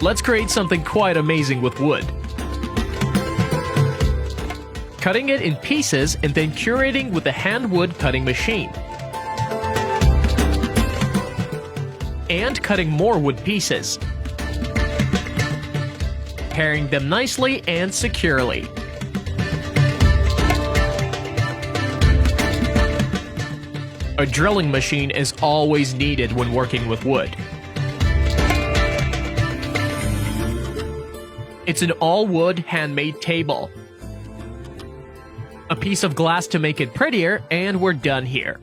Let's create something quite amazing with wood. Cutting it in pieces and then curating with the hand wood cutting machine. And cutting more wood pieces. Pairing them nicely and securely. A drilling machine is always needed when working with wood. It's an all-wood handmade table. A piece of glass to make it prettier, and we're done here.